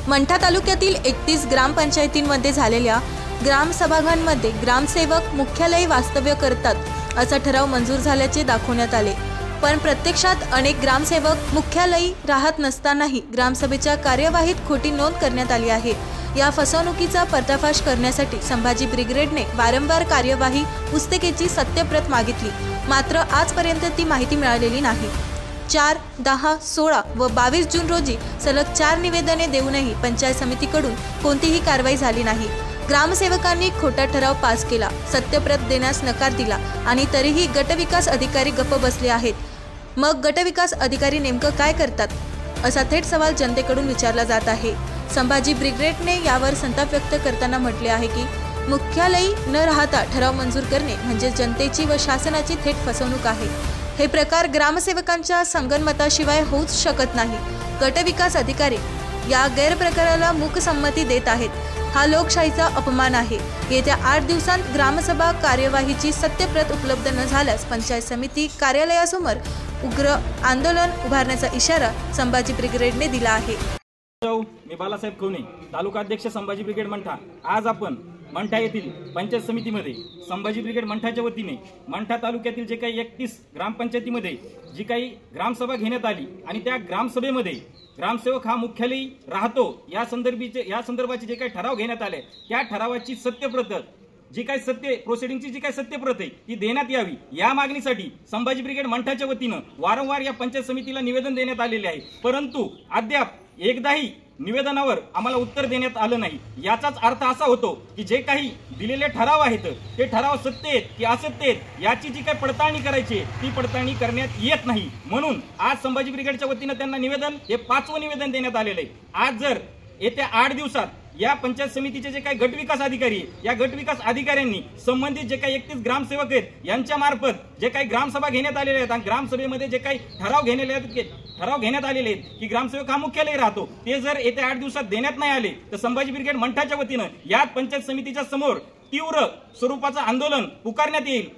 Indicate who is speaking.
Speaker 1: मंठा तालुक्यातील 31 ग्रामपंचायतींमध्ये झालेल्या ग्रामसभागांमध्ये ग्रामसेवक मुख्यालयी वास्तव्य करतात असा ठराव मंजूर झाल्याचे दाखवण्यात आले। पण प्रत्यक्षात अनेक ग्रामसेवक मुख्यालयी राहत नसतानाही ग्रामसभेच्या कार्यवाहीत खोटी नोंद करण्यात आली आहे। या फसवणुकीचा पर्दाफाश करण्यासाठी संभाजी ब्रिगेडने वारंवार कार्यवाही पुस्तिकेची सत्यप्रत मागितली, मात्र आजपर्यंत ती माहिती मिळालेली नाही। 4, 10, 16 व 22 जून रोजी सलग 4 निवेदने देऊनही पंचायत समितीकडून कोणतीही कारवाई झाली नाही। ग्रामसेवकांनी खोटा ठराव पास केला, सत्यप्रत देण्यास नकार दिला आणि तरीही गटविकास अधिकारी गप्प बसले आहेत। मग गटविकास अधिकारी नेमकं काय करतात असा थेट सवाल जनतेकडून विचारला जात आहे। संभाजी ब्रिगेडने यावर संताप व्यक्त करताना म्हटले आहे की मुख्यालयी न राहता ठराव मंजूर करणे म्हणजे जनतेची व शासनाची थेट फसवणूक आहे। हे प्रकार ग्रामसेवकांच्या संगनमताशिवाय होऊच शकत नाही। गटविकास अधिकारी या गैरप्रकाराला मूकसंमती देत आहेत। हा लोकशाहीचा अपमान आहे। येत्या 8 दिवसांत ग्रामसभा कार्यवाहीची सत्यप्रत उपलब्ध न झाल्यास पंचायत समिती कार्यालयासमोर उग्र आंदोलन उभारण्याचा इशारा संभाजी ब्रिगेडने दिला आहे।
Speaker 2: मी बालासाहेब खवणे, तालुका अध्यक्ष संभाजी ब्रिगेड मंठा। आज आपण मंठा येथील पंचायत समितीमध्ये संभाजी ब्रिगेड मंठाच्या वतीने मंठा तालुक्यातील जे काही 31 ग्रामपंचायतीमध्ये जी काही ग्रामसभा घेण्यात आली आणि त्या ग्रामसभेमध्ये ग्रामसेवक हा मुख्यालयी राहतो या संदर्भाचे जे काही ठराव घेण्यात आले त्या ठरावाची सत्यप्रत जी काही प्रोसिडिंगची जी काही सत्यप्रत आहे ती देण्यात यावी या मागणीसाठी संभाजी ब्रिगेड मंठाच्या वतीनं वारंवार या पंचायत समितीला निवेदन देण्यात आलेले आहे, परंतु अद्याप एकदाही निवेदनावर आम्हाला उत्तर देण्यात आलं नाही। याचाच अर्थ असा होतो की जे काही दिलेले ठराव आहेत ते ठराव सत्य आहेत की असत्य आहेत याची जी काही पडताळणी करायची ती पडताळणी करण्यात येत नाही। म्हणून आज संभाजी ब्रिगेडच्या वतीनं त्यांना निवेदन हे 5वं निवेदन देण्यात आलेलं आहे। आज जर येत्या 8 दिवसात या पंचायत समितीचे जे काही गटविकास अधिकारी या गटविकास अधिकाऱ्यांनी संबंधित जे काही 31 ग्रामसेवक आहेत यांच्या मार्फत जे काही ग्रामसभा घेण्यात आलेल्या आहेत आणि ग्रामसभेमध्ये जे काही ठराव घेण्यात आलेले आहेत की ग्रामसेवक हा मुख्यालयी राहतो ते जर येत्या 8 दिवसात देण्यात नाही आले तर संभाजी ब्रिगेड मंठाच्या वतीनं या पंचायत समितीच्या समोर तीव्र स्वरूपाचं आंदोलन पुकारण्यात येईल।